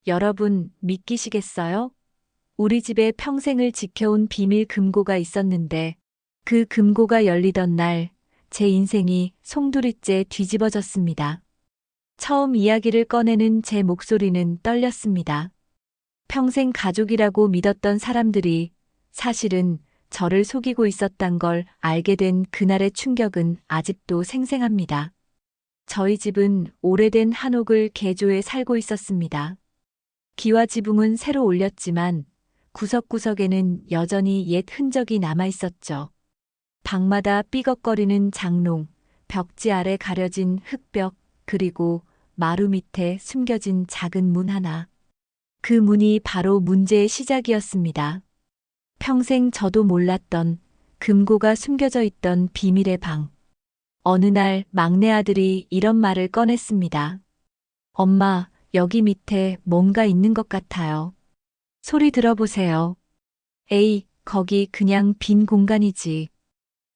여러분, 믿기시겠어요? 우리 집에 평생을 지켜온 비밀 금고가 있었는데, 그 금고가 열리던 날, 제 인생이 송두리째 뒤집어졌습니다. 처음 이야기를 꺼내는 제 목소리는 떨렸습니다. 평생 가족이라고 믿었던 사람들이 사실은 저를 속이고 있었단 걸 알게 된 그날의 충격은 아직도 생생합니다. 저희 집은 오래된 한옥을 개조해 살고 있었습니다. 기와 지붕은 새로 올렸지만 구석구석에는 여전히 옛 흔적이 남아 있었죠. 방마다 삐걱거리는 장롱, 벽지 아래 가려진 흙벽, 그리고 마루 밑에 숨겨진 작은 문 하나. 그 문이 바로 문제의 시작이었습니다. 평생 저도 몰랐던 금고가 숨겨져 있던 비밀의 방. 어느 날 막내 아들이 이런 말을 꺼냈습니다. 엄마, 여기 밑에 뭔가 있는 것 같아요. 소리 들어보세요. 에이, 거기 그냥 빈 공간이지.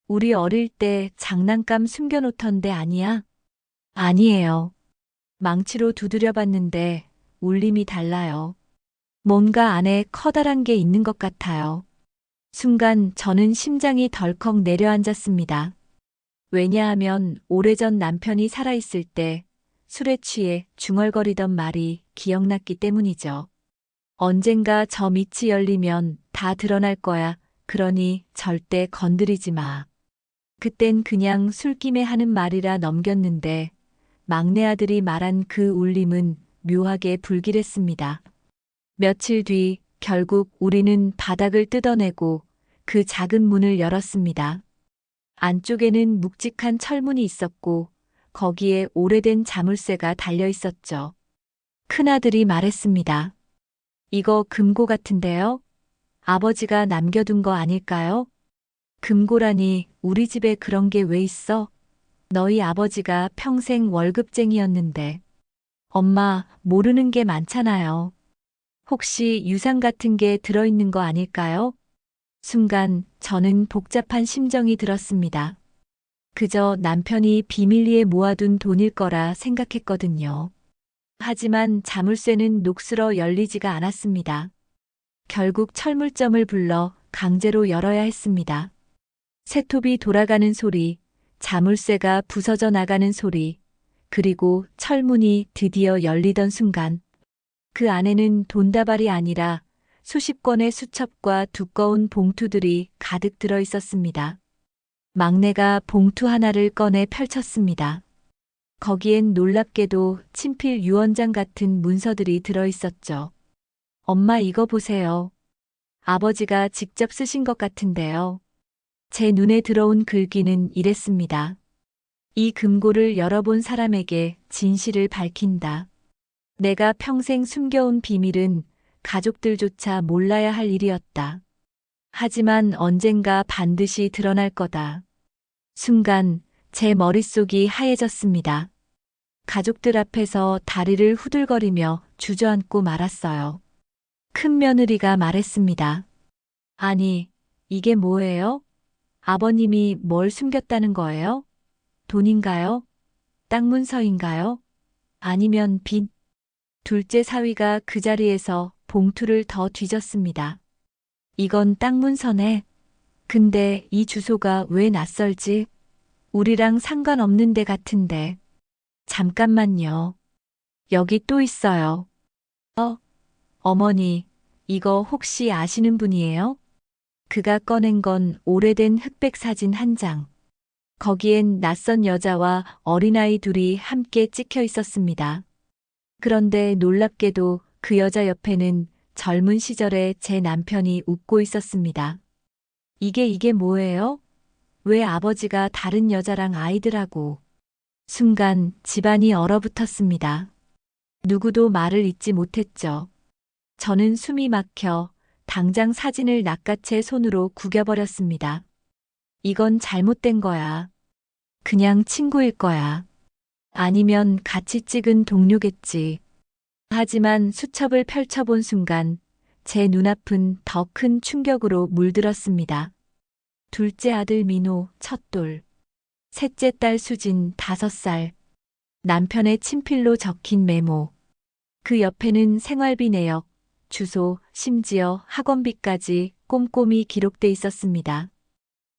우리 어릴 때 장난감 숨겨놓던 데 아니야? 아니에요. 망치로 두드려 봤는데 울림이 달라요. 뭔가 안에 커다란 게 있는 것 같아요. 순간 저는 심장이 덜컥 내려앉았습니다. 왜냐하면 오래전 남편이 살아있을 때 술에 취해 중얼거리던 말이 기억났기 때문이죠. 언젠가 저 밑이 열리면 다 드러날 거야. 그러니 절대 건드리지 마. 그땐 그냥 술김에 하는 말이라 넘겼는데 막내 아들이 말한 그 울림은 묘하게 불길했습니다. 며칠 뒤 결국 우리는 바닥을 뜯어내고 그 작은 문을 열었습니다. 안쪽에는 묵직한 철문이 있었고 거기에 오래된 자물쇠가 달려 있었죠. 큰아들이 말했습니다. 이거 금고 같은데요? 아버지가 남겨둔 거 아닐까요? 금고라니 우리 집에 그런 게 왜 있어? 너희 아버지가 평생 월급쟁이였는데. 엄마, 모르는 게 많잖아요. 혹시 유산 같은 게 들어있는 거 아닐까요? 순간 저는 복잡한 심정이 들었습니다. 그저 남편이 비밀리에 모아둔 돈일 거라 생각했거든요. 하지만 자물쇠는 녹슬어 열리지가 않았습니다. 결국 철물점을 불러 강제로 열어야 했습니다. 새톱이 돌아가는 소리, 자물쇠가 부서져 나가는 소리, 그리고 철문이 드디어 열리던 순간 그 안에는 돈다발이 아니라 수십 권의 수첩과 두꺼운 봉투들이 가득 들어 있었습니다. 막내가 봉투 하나를 꺼내 펼쳤습니다. 거기엔 놀랍게도 친필 유언장 같은 문서들이 들어 있었죠. 엄마 이거 보세요. 아버지가 직접 쓰신 것 같은데요. 제 눈에 들어온 글귀는 이랬습니다. 이 금고를 열어본 사람에게 진실을 밝힌다. 내가 평생 숨겨온 비밀은 가족들조차 몰라야 할 일이었다. 하지만 언젠가 반드시 드러날 거다. 순간 제 머릿속이 하얘졌습니다. 가족들 앞에서 다리를 후들거리며 주저앉고 말았어요. 큰 며느리가 말했습니다. 아니, 이게 뭐예요? 아버님이 뭘 숨겼다는 거예요? 돈인가요? 땅 문서인가요? 아니면 빚? 둘째 사위가 그 자리에서 봉투를 더 뒤졌습니다. 이건 땅 문서네. 근데 이 주소가 왜 낯설지? 우리랑 상관없는 데 같은데. 잠깐만요. 여기 또 있어요. 어머니, 이거 혹시 아시는 분이에요? 그가 꺼낸 건 오래된 흑백 사진 한 장. 거기엔 낯선 여자와 어린아이 둘이 함께 찍혀 있었습니다. 그런데 놀랍게도 그 여자 옆에는 젊은 시절의 제 남편이 웃고 있었습니다. 이게 뭐예요? 왜 아버지가 다른 여자랑 아이들하고. 순간 집안이 얼어붙었습니다. 누구도 말을 잇지 못했죠. 저는 숨이 막혀 당장 사진을 낚아채 손으로 구겨버렸습니다. 이건 잘못된 거야. 그냥 친구일 거야. 아니면 같이 찍은 동료겠지. 하지만 수첩을 펼쳐본 순간 제 눈앞은 더 큰 충격으로 물들었습니다. 둘째 아들 민호, 첫돌. 셋째 딸 수진, 5살. 남편의 친필로 적힌 메모. 그 옆에는 생활비 내역, 주소, 심지어 학원비까지 꼼꼼히 기록돼 있었습니다.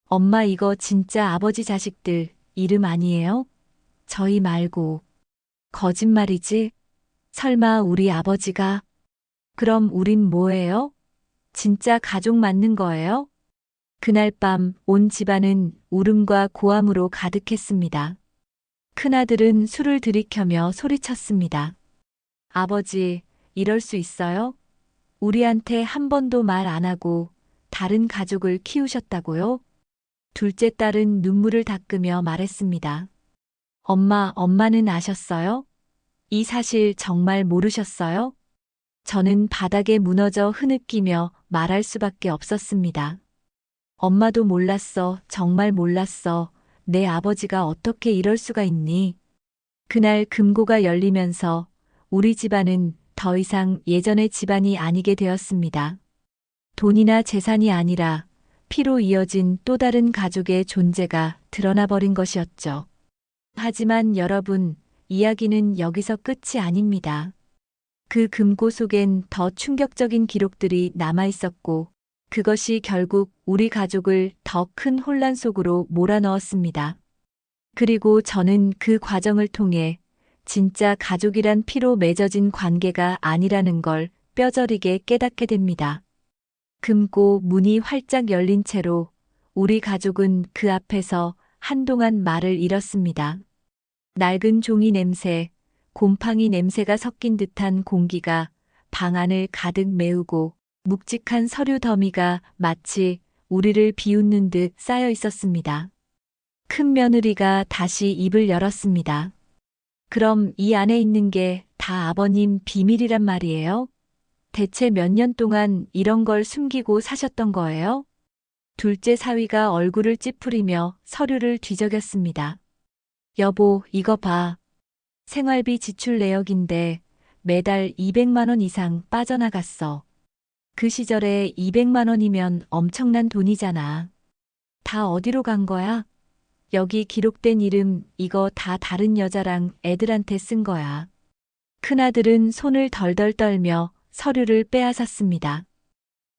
엄마 이거 진짜 아버지 자식들 이름 아니에요? 저희 말고. 거짓말이지? 설마 우리 아버지가? 그럼 우린 뭐예요? 진짜 가족 맞는 거예요? 그날 밤 온 집안은 울음과 고함으로 가득했습니다. 큰아들은 술을 들이켜며 소리쳤습니다. 아버지, 이럴 수 있어요? 우리한테 한 번도 말 안 하고 다른 가족을 키우셨다고요? 둘째 딸은 눈물을 닦으며 말했습니다. 엄마는 아셨어요? 이 사실 정말 모르셨어요? 저는 바닥에 무너져 흐느끼며 말할 수밖에 없었습니다. 엄마도 몰랐어, 정말 몰랐어. 내 아버지가 어떻게 이럴 수가 있니? 그날 금고가 열리면서 우리 집안은 더 이상 예전의 집안이 아니게 되었습니다. 돈이나 재산이 아니라 피로 이어진 또 다른 가족의 존재가 드러나 버린 것이었죠. 하지만 여러분, 이야기는 여기서 끝이 아닙니다. 그 금고 속엔 더 충격적인 기록들이 남아 있었고, 그것이 결국 우리 가족을 더 큰 혼란 속으로 몰아넣었습니다. 그리고 저는 그 과정을 통해 진짜 가족이란 피로 맺어진 관계가 아니라는 걸 뼈저리게 깨닫게 됩니다. 금고 문이 활짝 열린 채로 우리 가족은 그 앞에서 한동안 말을 잃었습니다. 낡은 종이 냄새, 곰팡이 냄새가 섞인 듯한 공기가 방 안을 가득 메우고 묵직한 서류 더미가 마치 우리를 비웃는 듯 쌓여 있었습니다. 큰 며느리가 다시 입을 열었습니다. 그럼 이 안에 있는 게 다 아버님 비밀이란 말이에요? 대체 몇 년 동안 이런 걸 숨기고 사셨던 거예요? 둘째 사위가 얼굴을 찌푸리며 서류를 뒤적였습니다. 여보, 이거 봐. 생활비 지출 내역인데 매달 200만 원 이상 빠져나갔어. 그 시절에 200만 원이면 엄청난 돈이잖아. 다 어디로 간 거야? 여기 기록된 이름 이거 다 다른 여자랑 애들한테 쓴 거야. 큰아들은 손을 덜덜 떨며 서류를 빼앗았습니다.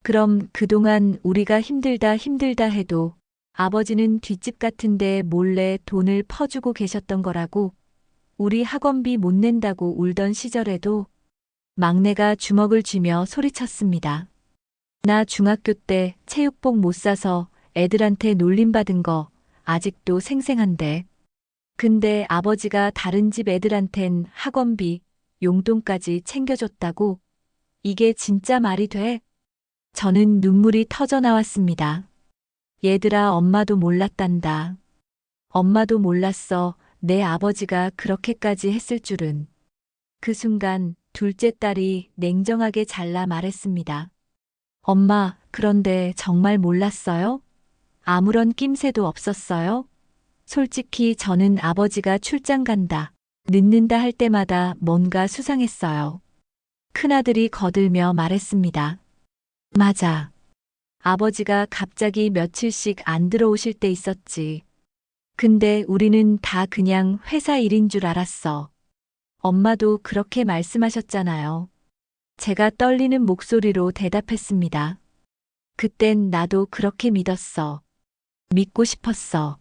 그럼 그동안 우리가 힘들다 해도 아버지는 뒷집 같은데 몰래 돈을 퍼주고 계셨던 거라고? 우리 학원비 못 낸다고 울던 시절에도? 막내가 주먹을 쥐며 소리쳤습니다. 나 중학교 때 체육복 못 사서 애들한테 놀림받은 거 아직도 생생한데. 근데 아버지가 다른 집 애들한텐 학원비, 용돈까지 챙겨줬다고? 이게 진짜 말이 돼? 저는 눈물이 터져 나왔습니다. 얘들아, 엄마도 몰랐단다. 엄마도 몰랐어. 내 아버지가 그렇게까지 했을 줄은. 그 순간 둘째 딸이 냉정하게 잘라 말했습니다. 엄마, 그런데 정말 몰랐어요? 아무런 낌새도 없었어요? 솔직히 저는 아버지가 출장 간다, 늦는다 할 때마다 뭔가 수상했어요. 큰아들이 거들며 말했습니다. 맞아. 아버지가 갑자기 며칠씩 안 들어오실 때 있었지. 근데 우리는 다 그냥 회사 일인 줄 알았어. 엄마도 그렇게 말씀하셨잖아요. 제가 떨리는 목소리로 대답했습니다. 그땐 나도 그렇게 믿었어. 믿고 싶었어.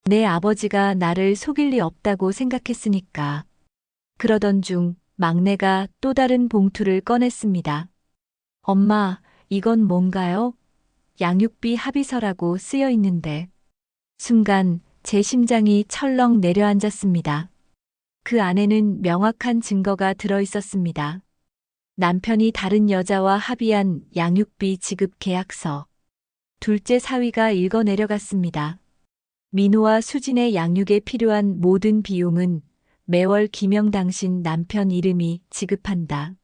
내 아버지가 나를 속일 리 없다고 생각했으니까. 그러던 중 막내가 또 다른 봉투를 꺼냈습니다. 엄마, 이건 뭔가요? 양육비 합의서라고 쓰여 있는데. 순간 제 심장이 철렁 내려앉았습니다. 그 안에는 명확한 증거가 들어 있었습니다. 남편이 다른 여자와 합의한 양육비 지급 계약서. 둘째 사위가 읽어 내려갔습니다. 민호와 수진의 양육에 필요한 모든 비용은 매월 기명 당신 남편 이름이 지급한다.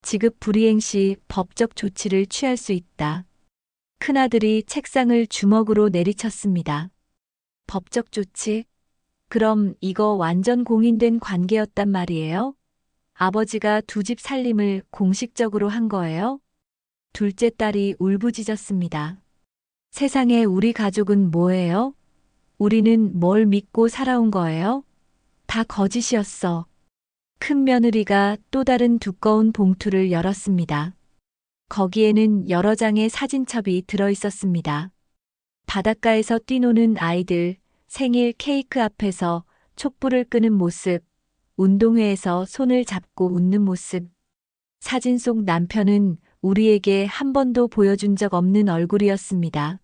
지급 불이행 시 법적 조치를 취할 수 있다. 큰아들이 책상을 주먹으로 내리쳤습니다. 법적 조치? 그럼 이거 완전 공인된 관계였단 말이에요? 아버지가 두 집 살림을 공식적으로 한 거예요? 둘째 딸이 울부짖었습니다. 세상에 우리 가족은 뭐예요? 우리는 뭘 믿고 살아온 거예요? 다 거짓이었어. 큰 며느리가 또 다른 두꺼운 봉투를 열었습니다. 거기에는 여러 장의 사진첩이 들어 있었습니다. 바닷가에서 뛰노는 아이들, 생일 케이크 앞에서 촛불을 끄는 모습, 운동회에서 손을 잡고 웃는 모습. 사진 속 남편은 우리에게 한 번도 보여준 적 없는 얼굴이었습니다.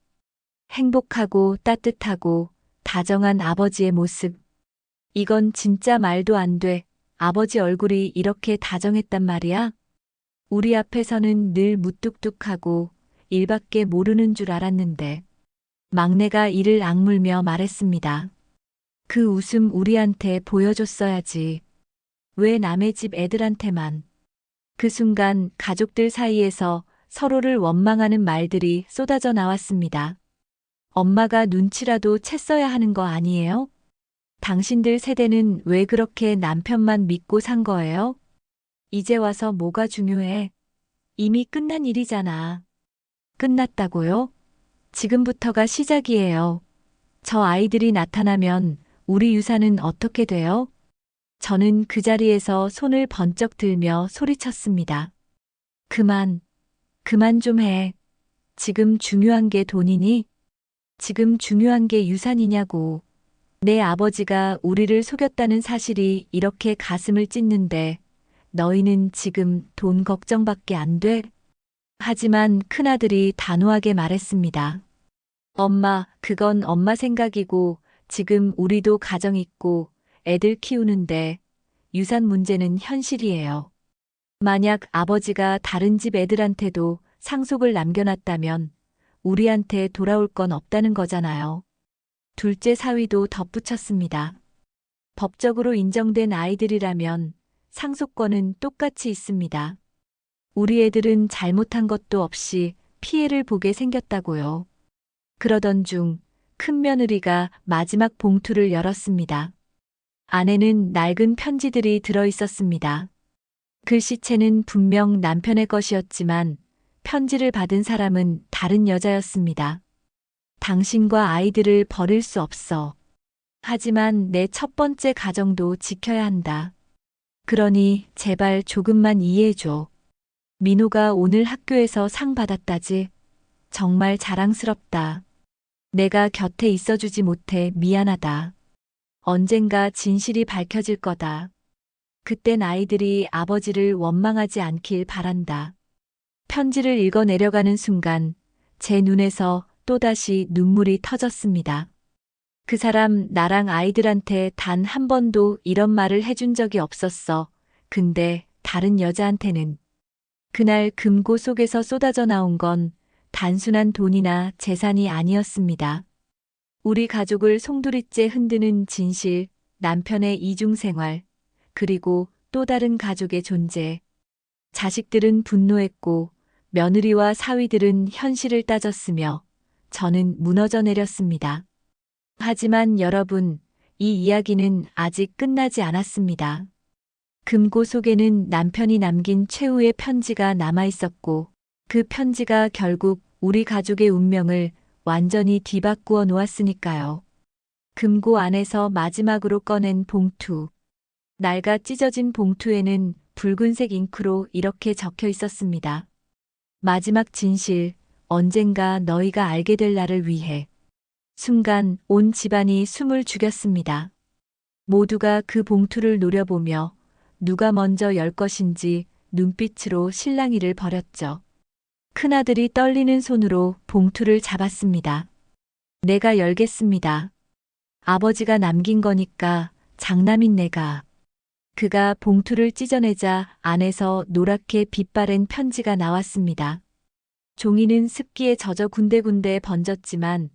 행복하고 따뜻하고 다정한 아버지의 모습. 이건 진짜 말도 안 돼. 아버지 얼굴이 이렇게 다정했단 말이야? 우리 앞에서는 늘 무뚝뚝하고 일밖에 모르는 줄 알았는데. 막내가 이를 악물며 말했습니다. 그 웃음 우리한테 보여줬어야지. 왜 남의 집 애들한테만. 그 순간 가족들 사이에서 서로를 원망하는 말들이 쏟아져 나왔습니다. 엄마가 눈치라도 챘어야 하는 거 아니에요? 당신들 세대는 왜 그렇게 남편만 믿고 산 거예요? 이제 와서 뭐가 중요해? 이미 끝난 일이잖아. 끝났다고요? 지금부터가 시작이에요. 저 아이들이 나타나면 우리 유산은 어떻게 돼요? 저는 그 자리에서 손을 번쩍 들며 소리쳤습니다. 그만 좀 해. 지금 중요한 게 돈이니? 지금 중요한 게 유산이냐고. 내 아버지가 우리를 속였다는 사실이 이렇게 가슴을 찢는데 너희는 지금 돈 걱정밖에 안 돼? 하지만 큰아들이 단호하게 말했습니다. 엄마, 그건 엄마 생각이고 지금 우리도 가정 있고 애들 키우는데 유산 문제는 현실이에요. 만약 아버지가 다른 집 애들한테도 상속을 남겨놨다면 우리한테 돌아올 건 없다는 거잖아요. 둘째 사위도 덧붙였습니다. 법적으로 인정된 아이들이라면 상속권은 똑같이 있습니다. 우리 애들은 잘못한 것도 없이 피해를 보게 생겼다고요. 그러던 중 큰 며느리가 마지막 봉투를 열었습니다. 안에는 낡은 편지들이 들어 있었습니다. 글씨체는 분명 남편의 것이었지만 편지를 받은 사람은 다른 여자였습니다. 당신과 아이들을 버릴 수 없어. 하지만 내 첫 번째 가정도 지켜야 한다. 그러니 제발 조금만 이해해줘. 민호가 오늘 학교에서 상 받았다지. 정말 자랑스럽다. 내가 곁에 있어주지 못해 미안하다. 언젠가 진실이 밝혀질 거다. 그땐 아이들이 아버지를 원망하지 않길 바란다. 편지를 읽어 내려가는 순간 제 눈에서 또다시 눈물이 터졌습니다. 그 사람 나랑 아이들한테 단 한 번도 이런 말을 해준 적이 없었어. 근데 다른 여자한테는. 그날 금고 속에서 쏟아져 나온 건 단순한 돈이나 재산이 아니었습니다. 우리 가족을 송두리째 흔드는 진실, 남편의 이중생활, 그리고 또 다른 가족의 존재. 자식들은 분노했고 며느리와 사위들은 현실을 따졌으며 저는 무너져 내렸습니다. 하지만 여러분, 이 이야기는 아직 끝나지 않았습니다. 금고 속에는 남편이 남긴 최후의 편지가 남아 있었고 그 편지가 결국 우리 가족의 운명을 완전히 뒤바꾸어 놓았으니까요. 금고 안에서 마지막으로 꺼낸 봉투. 낡아 찢어진 봉투에는 붉은색 잉크로 이렇게 적혀 있었습니다. 마지막 진실, 언젠가 너희가 알게 될 날을 위해. 순간 온 집안이 숨을 죽였습니다. 모두가 그 봉투를 노려보며 누가 먼저 열 것인지 눈빛으로 실랑이를 벌였죠. 큰아들이 떨리는 손으로 봉투를 잡았습니다. 내가 열겠습니다. 아버지가 남긴 거니까 장남인 내가. 그가 봉투를 찢어내자 안에서 노랗게 빛바랜 편지가 나왔습니다. 종이는 습기에 젖어 군데군데 번졌지만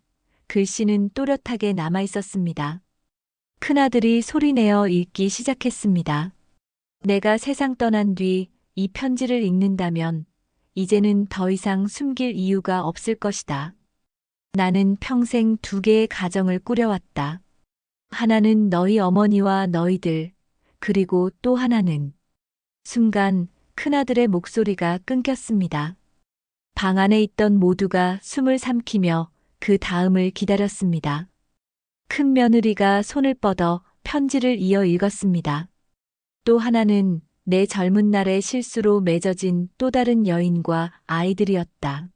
글씨는 또렷하게 남아 있었습니다. 큰아들이 소리내어 읽기 시작했습니다. 내가 세상 떠난 뒤 이 편지를 읽는다면 이제는 더 이상 숨길 이유가 없을 것이다. 나는 평생 두 개의 가정을 꾸려왔다. 하나는 너희 어머니와 너희들, 그리고 또 하나는. 순간 큰아들의 목소리가 끊겼습니다. 방 안에 있던 모두가 숨을 삼키며 그 다음을 기다렸습니다. 큰 며느리가 손을 뻗어 편지를 이어 읽었습니다. 또 하나는 내 젊은 날의 실수로 맺어진 또 다른 여인과 아이들이었다.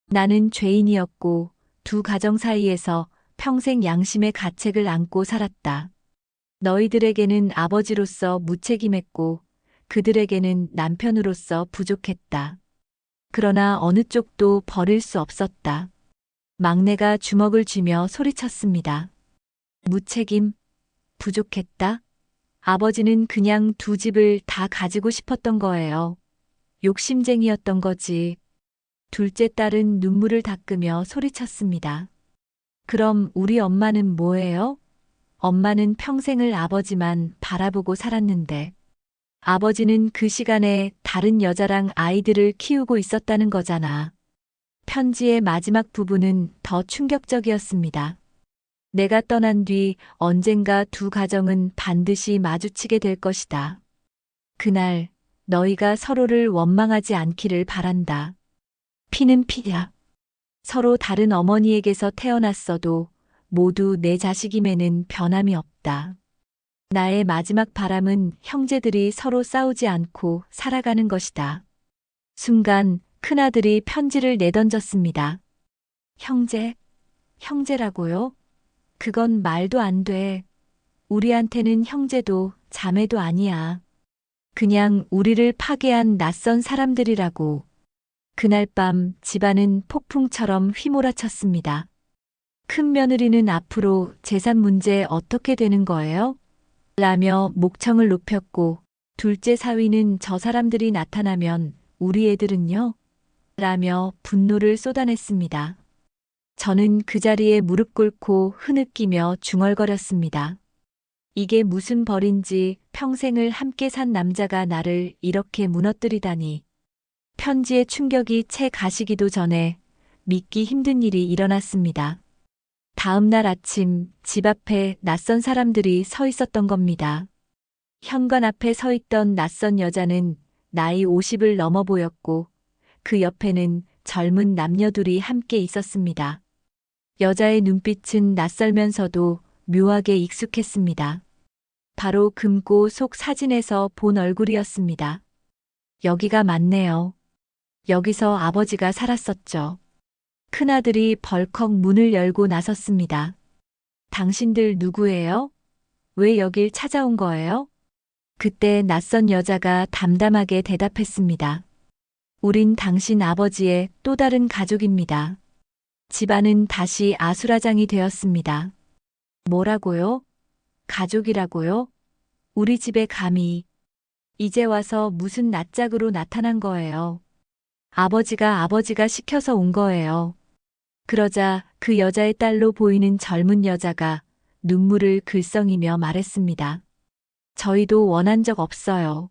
나는 죄인이었고 두 가정 사이에서 평생 양심의 가책을 안고 살았다. 너희들에게는 아버지로서 무책임했고 그들에게는 남편으로서 부족했다. 그러나 어느 쪽도 버릴 수 없었다. 막내가 주먹을 쥐며 소리쳤습니다. 무책임, 부족했다? 아버지는 그냥 두 집을 다 가지고 싶었던 거예요. 욕심쟁이였던 거지. 둘째 딸은 눈물을 닦으며 소리쳤습니다. 그럼 우리 엄마는 뭐예요? 엄마는 평생을 아버지만 바라보고 살았는데 아버지는 그 시간에 다른 여자랑 아이들을 키우고 있었다는 거잖아. 편지의 마지막 부분은 더 충격적이었습니다. 내가 떠난 뒤 언젠가 두 가정은 반드시 마주치게 될 것이다. 그날 너희가 서로를 원망하지 않기를 바란다. 피는 피야. 서로 다른 어머니에게서 태어났어도 모두 내 자식임에는 변함이 없다. 나의 마지막 바람은 형제들이 서로 싸우지 않고 살아가는 것이다. 순간 큰아들이 편지를 내던졌습니다. 형제? 형제라고요? 그건 말도 안 돼. 우리한테는 형제도 자매도 아니야. 그냥 우리를 파괴한 낯선 사람들이라고. 그날 밤 집안은 폭풍처럼 휘몰아쳤습니다. 큰 며느리는 앞으로 재산 문제 어떻게 되는 거예요? 라며 목청을 높였고 둘째 사위는 저 사람들이 나타나면 우리 애들은요? 라며 분노를 쏟아냈습니다. 저는 그 자리에 무릎 꿇고 흐느끼며 중얼거렸습니다. 이게 무슨 벌인지 평생을 함께 산 남자가 나를 이렇게 무너뜨리다니. 편지의 충격이 채 가시기도 전에 믿기 힘든 일이 일어났습니다. 다음 날 아침 집 앞에 낯선 사람들이 서 있었던 겁니다. 현관 앞에 서 있던 낯선 여자는 나이 50을 넘어 보였고 그 옆에는 젊은 남녀 둘이 함께 있었습니다. 여자의 눈빛은 낯설면서도 묘하게 익숙했습니다. 바로 금고 속 사진에서 본 얼굴이었습니다. 여기가 맞네요. 여기서 아버지가 살았었죠. 큰아들이 벌컥 문을 열고 나섰습니다. 당신들 누구예요? 왜 여길 찾아온 거예요? 그때 낯선 여자가 담담하게 대답했습니다. 우린 당신 아버지의 또 다른 가족입니다. 집안은 다시 아수라장이 되었습니다. 뭐라고요? 가족이라고요? 우리 집에 감히. 이제 와서 무슨 낯짝으로 나타난 거예요. 아버지가 시켜서 온 거예요. 그러자 그 여자의 딸로 보이는 젊은 여자가 눈물을 글썽이며 말했습니다. 저희도 원한 적 없어요.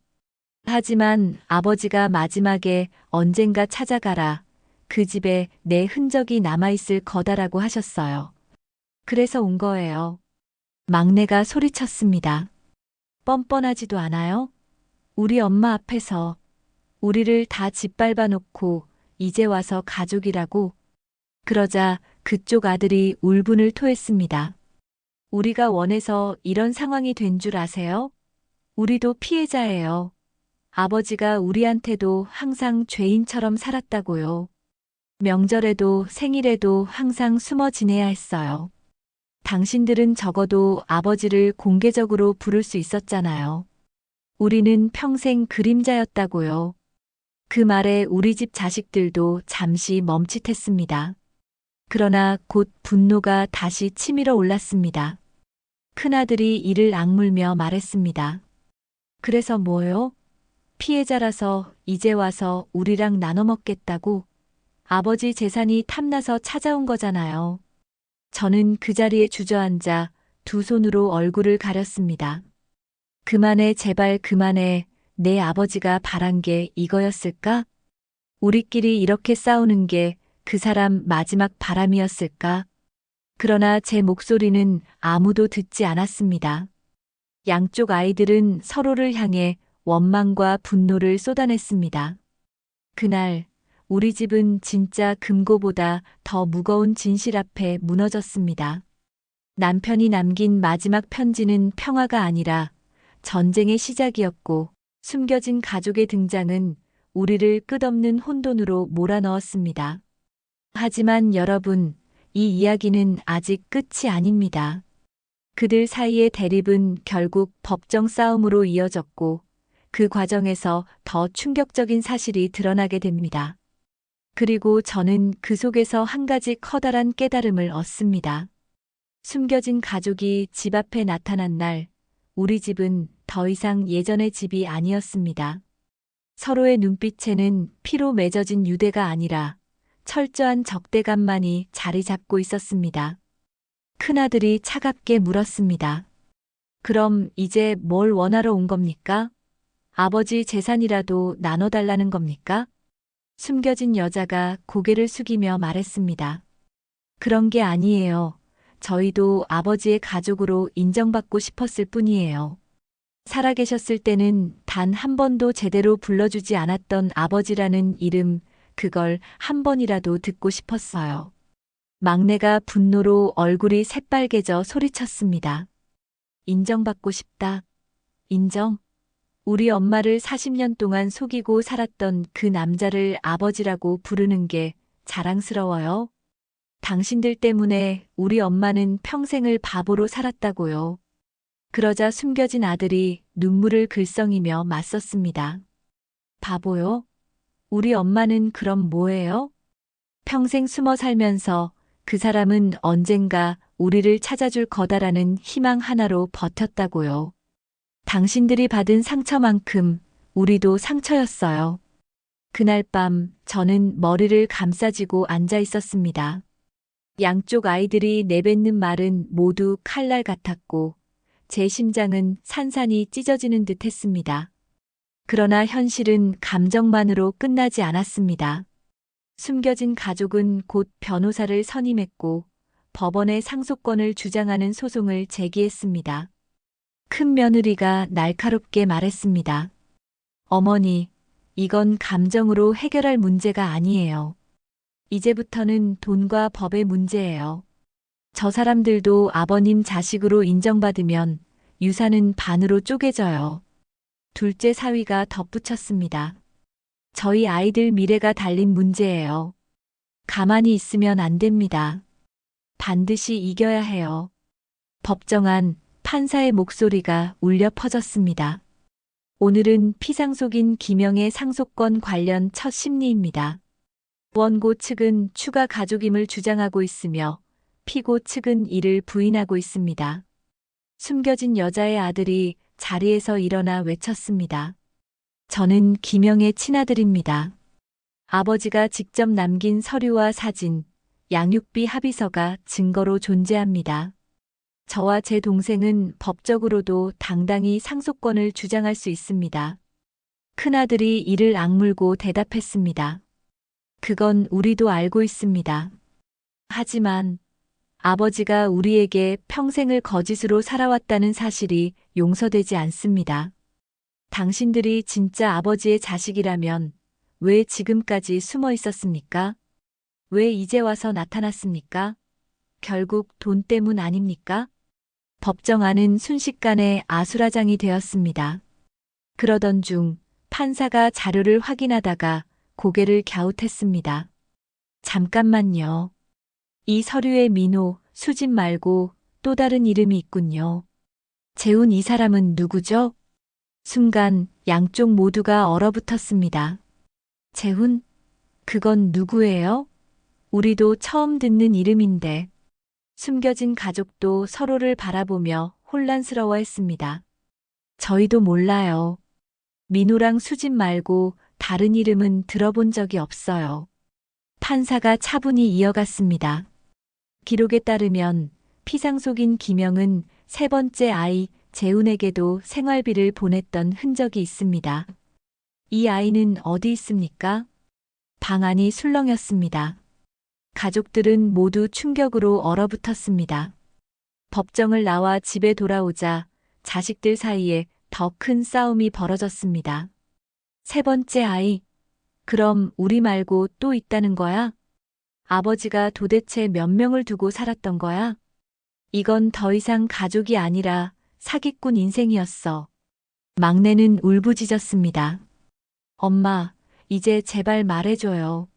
하지만 아버지가 마지막에 언젠가 찾아가라. 그 집에 내 흔적이 남아있을 거다라고 하셨어요. 그래서 온 거예요. 막내가 소리쳤습니다. 뻔뻔하지도 않아요? 우리 엄마 앞에서 우리를 다 짓밟아 놓고 이제 와서 가족이라고. 그러자 그쪽 아들이 울분을 토했습니다. 우리가 원해서 이런 상황이 된 줄 아세요? 우리도 피해자예요. 아버지가 우리한테도 항상 죄인처럼 살았다고요. 명절에도 생일에도 항상 숨어 지내야 했어요. 당신들은 적어도 아버지를 공개적으로 부를 수 있었잖아요. 우리는 평생 그림자였다고요. 그 말에 우리 집 자식들도 잠시 멈칫했습니다. 그러나 곧 분노가 다시 치밀어 올랐습니다. 큰아들이 이를 악물며 말했습니다. 그래서 뭐요? 피해자라서 이제 와서 우리랑 나눠 먹겠다고? 아버지 재산이 탐나서 찾아온 거잖아요. 저는 그 자리에 주저앉아 두 손으로 얼굴을 가렸습니다. 그만해, 제발 그만해. 내 아버지가 바란 게 이거였을까? 우리끼리 이렇게 싸우는 게 그 사람 마지막 바람이었을까? 그러나 제 목소리는 아무도 듣지 않았습니다. 양쪽 아이들은 서로를 향해 원망과 분노를 쏟아냈습니다. 그날 우리 집은 진짜 금고보다 더 무거운 진실 앞에 무너졌습니다. 남편이 남긴 마지막 편지는 평화가 아니라 전쟁의 시작이었고, 숨겨진 가족의 등장은 우리를 끝없는 혼돈으로 몰아넣었습니다. 하지만 여러분, 이 이야기는 아직 끝이 아닙니다. 그들 사이의 대립은 결국 법정 싸움으로 이어졌고, 그 과정에서 더 충격적인 사실이 드러나게 됩니다. 그리고 저는 그 속에서 한 가지 커다란 깨달음을 얻습니다. 숨겨진 가족이 집 앞에 나타난 날, 우리 집은 더 이상 예전의 집이 아니었습니다. 서로의 눈빛에는 피로 맺어진 유대가 아니라 철저한 적대감만이 자리 잡고 있었습니다. 큰아들이 차갑게 물었습니다. 그럼 이제 뭘 원하러 온 겁니까? 아버지 재산이라도 나눠달라는 겁니까? 숨겨진 여자가 고개를 숙이며 말했습니다. 그런 게 아니에요. 저희도 아버지의 가족으로 인정받고 싶었을 뿐이에요. 살아계셨을 때는 단 한 번도 제대로 불러주지 않았던 아버지라는 이름, 그걸 한 번이라도 듣고 싶었어요. 막내가 분노로 얼굴이 새빨개져 소리쳤습니다. 인정받고 싶다. 인정? 우리 엄마를 40년 동안 속이고 살았던 그 남자를 아버지라고 부르는 게 자랑스러워요? 당신들 때문에 우리 엄마는 평생을 바보로 살았다고요. 그러자 숨겨진 아들이 눈물을 글썽이며 맞섰습니다. 바보요? 우리 엄마는 그럼 뭐예요? 평생 숨어 살면서 그 사람은 언젠가 우리를 찾아줄 거다라는 희망 하나로 버텼다고요. 당신들이 받은 상처만큼 우리도 상처였어요. 그날 밤 저는 머리를 감싸쥐고 앉아 있었습니다. 양쪽 아이들이 내뱉는 말은 모두 칼날 같았고 제 심장은 산산이 찢어지는 듯 했습니다. 그러나 현실은 감정만으로 끝나지 않았습니다. 숨겨진 가족은 곧 변호사를 선임했고 법원의 상속권을 주장하는 소송을 제기했습니다. 큰 며느리가 날카롭게 말했습니다. 어머니, 이건 감정으로 해결할 문제가 아니에요. 이제부터는 돈과 법의 문제예요. 저 사람들도 아버님 자식으로 인정받으면 유산은 반으로 쪼개져요. 둘째 사위가 덧붙였습니다. 저희 아이들 미래가 달린 문제예요. 가만히 있으면 안 됩니다. 반드시 이겨야 해요. 법정 안 판사의 목소리가 울려 퍼졌습니다. 오늘은 피상속인 김영의 상속권 관련 첫 심리입니다. 원고 측은 추가 가족임을 주장하고 있으며 피고 측은 이를 부인하고 있습니다. 숨겨진 여자의 아들이 자리에서 일어나 외쳤습니다. 저는 김영의 친아들입니다. 아버지가 직접 남긴 서류와 사진, 양육비 합의서가 증거로 존재합니다. 저와 제 동생은 법적으로도 당당히 상속권을 주장할 수 있습니다. 큰아들이 이를 악물고 대답했습니다. 그건 우리도 알고 있습니다. 하지만 아버지가 우리에게 평생을 거짓으로 살아왔다는 사실이 용서되지 않습니다. 당신들이 진짜 아버지의 자식이라면 왜 지금까지 숨어 있었습니까? 왜 이제 와서 나타났습니까? 결국 돈 때문 아닙니까? 법정 안은 순식간에 아수라장이 되었습니다. 그러던 중 판사가 자료를 확인하다가 고개를 갸웃했습니다. 잠깐만요. 이 서류에 민호, 수진 말고 또 다른 이름이 있군요. 재훈 이 사람은 누구죠? 순간 양쪽 모두가 얼어붙었습니다. 재훈? 그건 누구예요? 우리도 처음 듣는 이름인데. 숨겨진 가족도 서로를 바라보며 혼란스러워했습니다. 저희도 몰라요. 민호랑 수진 말고 다른 이름은 들어본 적이 없어요. 판사가 차분히 이어갔습니다. 기록에 따르면 피상속인 김영은 세 번째 아이 재훈에게도 생활비를 보냈던 흔적이 있습니다. 이 아이는 어디 있습니까? 방 안이 술렁였습니다. 가족들은 모두 충격으로 얼어붙었습니다. 법정을 나와 집에 돌아오자 자식들 사이에 더 큰 싸움이 벌어졌습니다. 세 번째 아이, 그럼 우리 말고 또 있다는 거야? 아버지가 도대체 몇 명을 두고 살았던 거야? 이건 더 이상 가족이 아니라 사기꾼 인생이었어. 막내는 울부짖었습니다. 엄마, 이제 제발 말해줘요.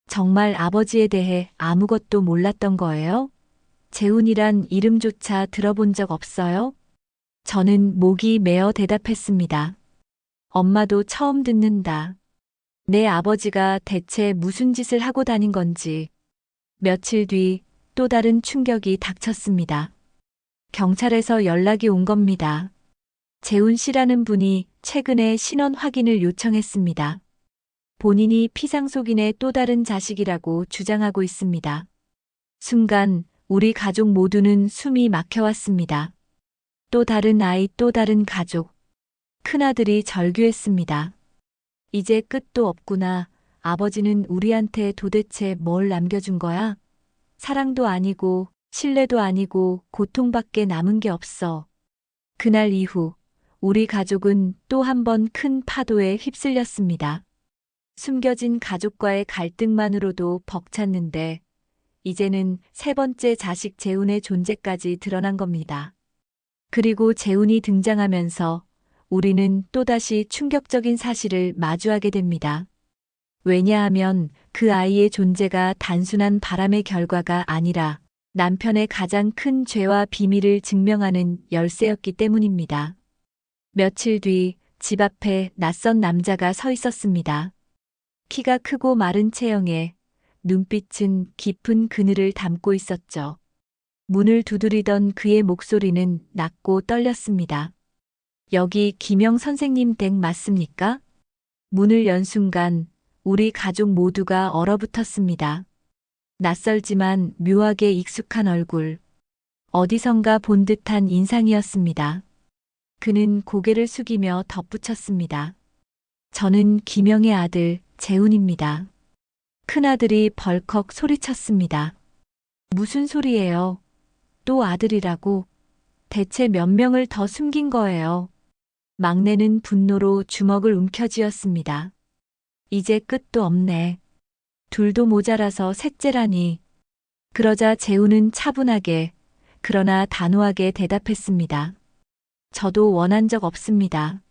정말 아버지에 대해 아무것도 몰랐던 거예요? 재훈이란 이름조차 들어본 적 없어요? 저는 목이 메어 대답했습니다. 엄마도 처음 듣는다. 내 아버지가 대체 무슨 짓을 하고 다닌 건지. 며칠 뒤 또 다른 충격이 닥쳤습니다. 경찰에서 연락이 온 겁니다. 재훈 씨라는 분이 최근에 신원 확인을 요청했습니다. 본인이 피상속인의 또 다른 자식이라고 주장하고 있습니다. 순간 우리 가족 모두는 숨이 막혀왔습니다. 또 다른 아이, 또 다른 가족. 큰아들이 절규했습니다. 이제 끝도 없구나. 아버지는 우리한테 도대체 뭘 남겨준 거야? 사랑도 아니고, 신뢰도 아니고, 고통밖에 남은 게 없어. 그날 이후, 우리 가족은 또 한 번 큰 파도에 휩쓸렸습니다. 숨겨진 가족과의 갈등만으로도 벅찼는데, 이제는 세 번째 자식 재훈의 존재까지 드러난 겁니다. 그리고 재훈이 등장하면서 우리는 또다시 충격적인 사실을 마주하게 됩니다. 왜냐하면 그 아이의 존재가 단순한 바람의 결과가 아니라 남편의 가장 큰 죄와 비밀을 증명하는 열쇠였기 때문입니다. 며칠 뒤 집 앞에 낯선 남자가 서 있었습니다. 키가 크고 마른 체형에 눈빛은 깊은 그늘을 담고 있었죠. 문을 두드리던 그의 목소리는 낮고 떨렸습니다. 여기 김영 선생님 댁 맞습니까? 문을 연 순간 우리 가족 모두가 얼어붙었습니다. 낯설지만 묘하게 익숙한 얼굴. 어디선가 본 듯한 인상이었습니다. 그는 고개를 숙이며 덧붙였습니다. 저는 김영의 아들 재훈입니다. 큰아들이 벌컥 소리쳤습니다. 무슨 소리예요? 또 아들이라고? 대체 몇 명을 더 숨긴 거예요? 막내는 분노로 주먹을 움켜쥐었습니다. 이제 끝도 없네. 둘도 모자라서 셋째라니. 그러자 재훈은 차분하게, 그러나 단호하게 대답했습니다. 저도 원한 적 없습니다.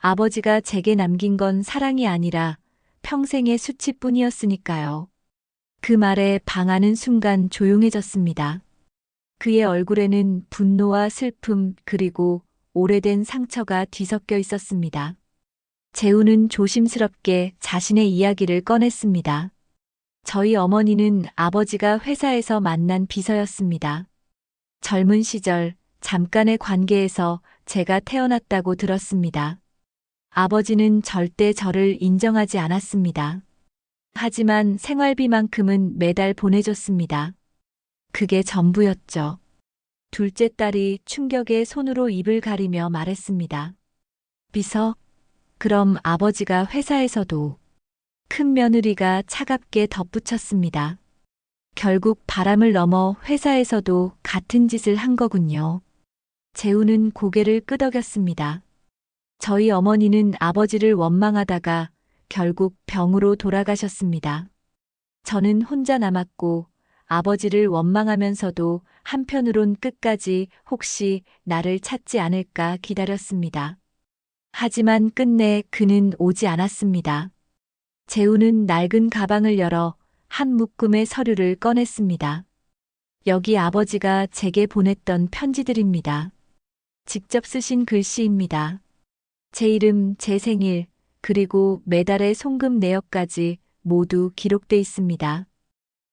아버지가 제게 남긴 건 사랑이 아니라 평생의 수치뿐이었으니까요. 그 말에 방아는 순간 조용해졌습니다. 그의 얼굴에는 분노와 슬픔 그리고 오래된 상처가 뒤섞여 있었습니다. 재훈은 조심스럽게 자신의 이야기를 꺼냈습니다. 저희 어머니는 아버지가 회사에서 만난 비서였습니다. 젊은 시절 잠깐의 관계에서 제가 태어났다고 들었습니다. 아버지는 절대 저를 인정하지 않았습니다. 하지만 생활비만큼은 매달 보내줬습니다. 그게 전부였죠. 둘째 딸이 충격에 손으로 입을 가리며 말했습니다. 비서, 그럼 아버지가 회사에서도. 큰 며느리가 차갑게 덧붙였습니다. 결국 바람을 넘어 회사에서도 같은 짓을 한 거군요. 재훈은 고개를 끄덕였습니다. 저희 어머니는 아버지를 원망하다가 결국 병으로 돌아가셨습니다. 저는 혼자 남았고 아버지를 원망하면서도 한편으론 끝까지 혹시 나를 찾지 않을까 기다렸습니다. 하지만 끝내 그는 오지 않았습니다. 재훈은 낡은 가방을 열어 한 묶음의 서류를 꺼냈습니다. 여기 아버지가 제게 보냈던 편지들입니다. 직접 쓰신 글씨입니다. 제 이름, 제 생일, 그리고 매달의 송금 내역까지 모두 기록돼 있습니다.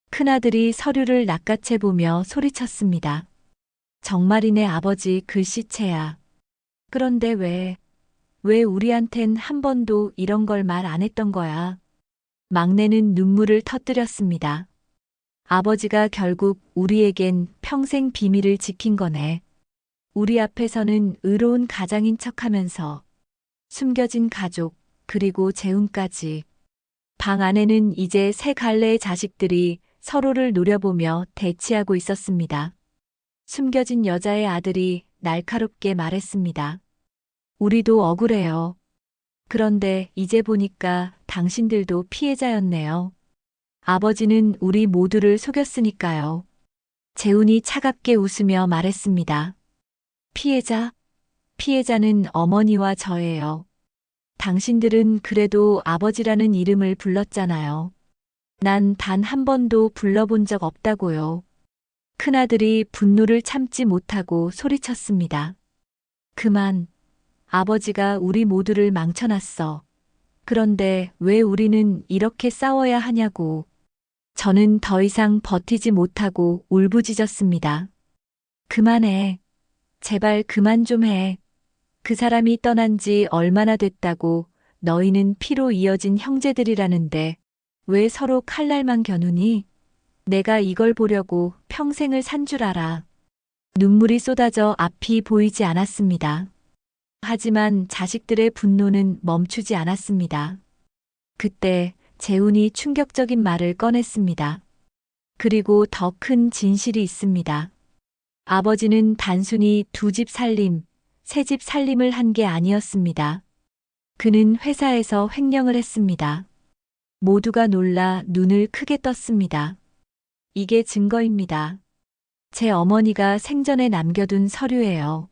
큰아들이 서류를 낚아채보며 소리쳤습니다. 정말이네 아버지 글씨체야. 그런데 왜 우리한텐 한 번도 이런 걸 말 안 했던 거야? 막내는 눈물을 터뜨렸습니다. 아버지가 결국 우리에겐 평생 비밀을 지킨 거네. 우리 앞에서는 의로운 가장인 척하면서 숨겨진 가족, 그리고 재훈까지. 방 안에는 이제 세 갈래의 자식들이 서로를 노려보며 대치하고 있었습니다. 숨겨진 여자의 아들이 날카롭게 말했습니다. 우리도 억울해요. 그런데 이제 보니까 당신들도 피해자였네요. 아버지는 우리 모두를 속였으니까요. 재훈이 차갑게 웃으며 말했습니다. 피해자? 피해자는 어머니와 저예요. 당신들은 그래도 아버지라는 이름을 불렀잖아요. 난 단 한 번도 불러본 적 없다고요. 큰아들이 분노를 참지 못하고 소리쳤습니다. 그만. 아버지가 우리 모두를 망쳐놨어. 그런데 왜 우리는 이렇게 싸워야 하냐고. 저는 더 이상 버티지 못하고 울부짖었습니다. 그만해. 제발 그만 좀 해. 그 사람이 떠난 지 얼마나 됐다고. 너희는 피로 이어진 형제들이라는데 왜 서로 칼날만 겨누니? 내가 이걸 보려고 평생을 산 줄 알아. 눈물이 쏟아져 앞이 보이지 않았습니다. 하지만 자식들의 분노는 멈추지 않았습니다. 그때 재훈이 충격적인 말을 꺼냈습니다. 그리고 더 큰 진실이 있습니다. 아버지는 단순히 두 집 살림, 세 집 살림을 한 게 아니었습니다. 그는 회사에서 횡령을 했습니다. 모두가 놀라 눈을 크게 떴습니다. 이게 증거입니다. 제 어머니가 생전에 남겨둔 서류예요.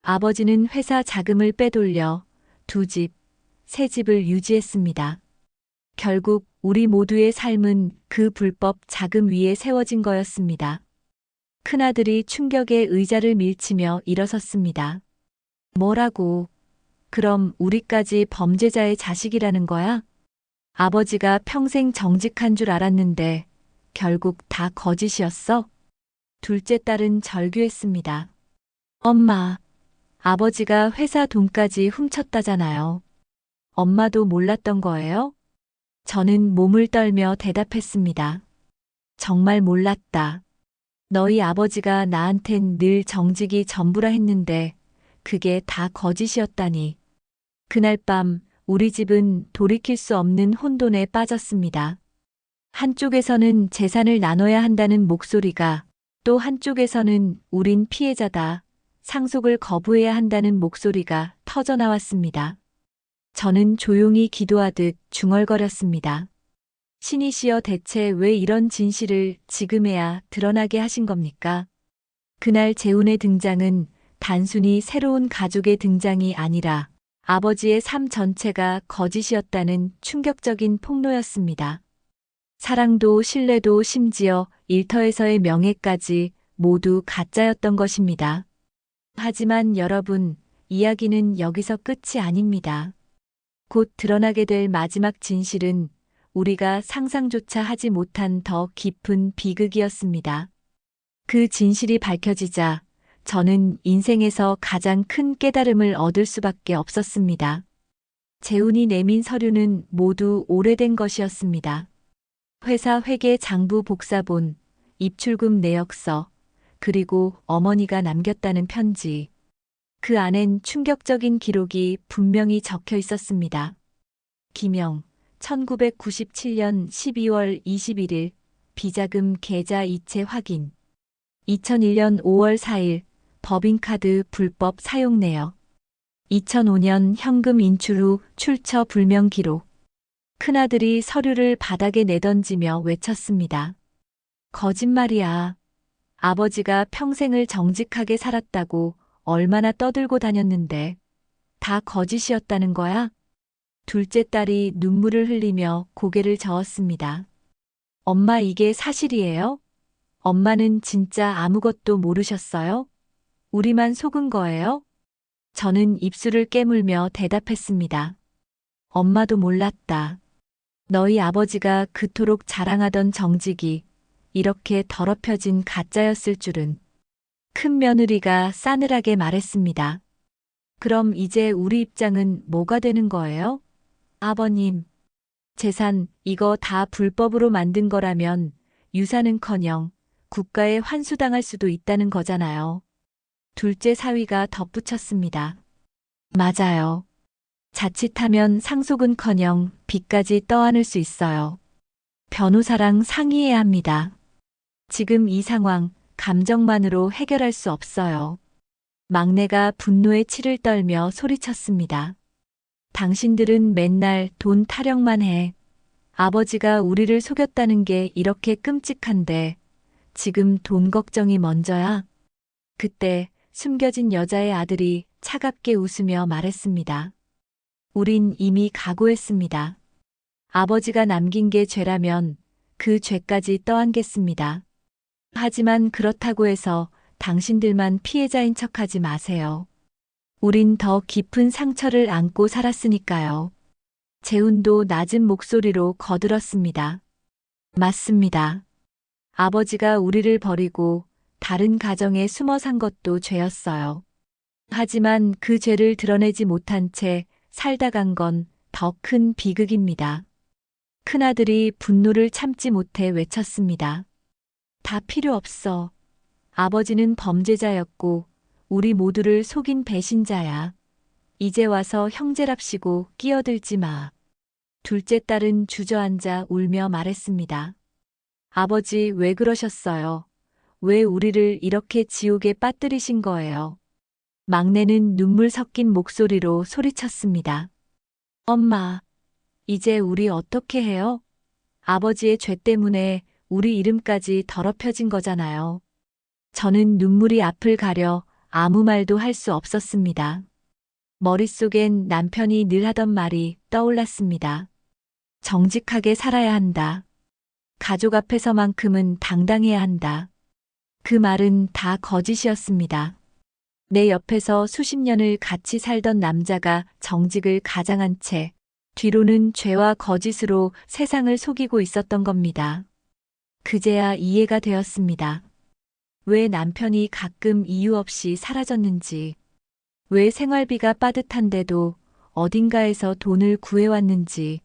아버지는 회사 자금을 빼돌려 두 집, 세 집을 유지했습니다. 결국 우리 모두의 삶은 그 불법 자금 위에 세워진 거였습니다. 큰아들이 충격에 의자를 밀치며 일어섰습니다. 뭐라고? 그럼 우리까지 범죄자의 자식이라는 거야? 아버지가 평생 정직한 줄 알았는데 결국 다 거짓이었어? 둘째 딸은 절규했습니다. 엄마, 아버지가 회사 돈까지 훔쳤다잖아요. 엄마도 몰랐던 거예요? 저는 몸을 떨며 대답했습니다. 정말 몰랐다. 너희 아버지가 나한텐 늘 정직이 전부라 했는데 그게 다 거짓이었다니. 그날 밤 우리 집은 돌이킬 수 없는 혼돈에 빠졌습니다. 한쪽에서는 재산을 나눠야 한다는 목소리가, 또 한쪽에서는 우린 피해자다, 상속을 거부해야 한다는 목소리가 터져나왔습니다. 저는 조용히 기도하듯 중얼거렸습니다. 신이시여, 대체 왜 이런 진실을 지금에야 드러나게 하신 겁니까? 그날 재훈의 등장은 단순히 새로운 가족의 등장이 아니라 아버지의 삶 전체가 거짓이었다는 충격적인 폭로였습니다. 사랑도 신뢰도 심지어 일터에서의 명예까지 모두 가짜였던 것입니다. 하지만 여러분, 이야기는 여기서 끝이 아닙니다. 곧 드러나게 될 마지막 진실은 우리가 상상조차 하지 못한 더 깊은 비극이었습니다. 그 진실이 밝혀지자 저는 인생에서 가장 큰 깨달음을 얻을 수밖에 없었습니다. 재훈이 내민 서류는 모두 오래된 것이었습니다. 회사 회계 장부 복사본, 입출금 내역서, 그리고 어머니가 남겼다는 편지. 그 안엔 충격적인 기록이 분명히 적혀 있었습니다. 기명, 1997년 12월 21일, 비자금 계좌 이체 확인. 2001년 5월 4일, 법인카드 불법 사용 내역. 2005년 현금 인출 후 출처 불명 기록. 큰아들이 서류를 바닥에 내던지며 외쳤습니다. 거짓말이야. 아버지가 평생을 정직하게 살았다고 얼마나 떠들고 다녔는데 다 거짓이었다는 거야? 둘째 딸이 눈물을 흘리며 고개를 저었습니다. 엄마, 이게 사실이에요? 엄마는 진짜 아무것도 모르셨어요? 우리만 속은 거예요? 저는 입술을 깨물며 대답했습니다. 엄마도 몰랐다. 너희 아버지가 그토록 자랑하던 정직이 이렇게 더럽혀진 가짜였을 줄은. 큰 며느리가 싸늘하게 말했습니다. 그럼 이제 우리 입장은 뭐가 되는 거예요? 아버님, 재산 이거 다 불법으로 만든 거라면 유산은커녕 국가에 환수당할 수도 있다는 거잖아요. 둘째 사위가 덧붙였습니다. 맞아요. 자칫하면 상속은커녕 빚까지 떠안을 수 있어요. 변호사랑 상의해야 합니다. 지금 이 상황 감정만으로 해결할 수 없어요. 막내가 분노에 치를 떨며 소리쳤습니다. 당신들은 맨날 돈 타령만 해. 아버지가 우리를 속였다는 게 이렇게 끔찍한데 지금 돈 걱정이 먼저야? 그때 숨겨진 여자의 아들이 차갑게 웃으며 말했습니다. 우린 이미 각오했습니다. 아버지가 남긴 게 죄라면 그 죄까지 떠안겠습니다. 하지만 그렇다고 해서 당신들만 피해자인 척하지 마세요. 우린 더 깊은 상처를 안고 살았으니까요. 재훈도 낮은 목소리로 거들었습니다. 맞습니다. 아버지가 우리를 버리고 다른 가정에 숨어 산 것도 죄였어요. 하지만 그 죄를 드러내지 못한 채 살다 간 건 더 큰 비극입니다. 큰아들이 분노를 참지 못해 외쳤습니다. 다 필요 없어. 아버지는 범죄자였고 우리 모두를 속인 배신자야. 이제 와서 형제랍시고 끼어들지 마. 둘째 딸은 주저앉아 울며 말했습니다. 아버지 왜 그러셨어요? 왜 우리를 이렇게 지옥에 빠뜨리신 거예요? 막내는 눈물 섞인 목소리로 소리쳤습니다. 엄마, 이제 우리 어떻게 해요? 아버지의 죄 때문에 우리 이름까지 더럽혀진 거잖아요. 저는 눈물이 앞을 가려 아무 말도 할 수 없었습니다. 머릿속엔 남편이 늘 하던 말이 떠올랐습니다. 정직하게 살아야 한다. 가족 앞에서만큼은 당당해야 한다. 그 말은 다 거짓이었습니다. 내 옆에서 수십 년을 같이 살던 남자가 정직을 가장한 채 뒤로는 죄와 거짓으로 세상을 속이고 있었던 겁니다. 그제야 이해가 되었습니다. 왜 남편이 가끔 이유 없이 사라졌는지, 왜 생활비가 빠듯한데도 어딘가에서 돈을 구해왔는지,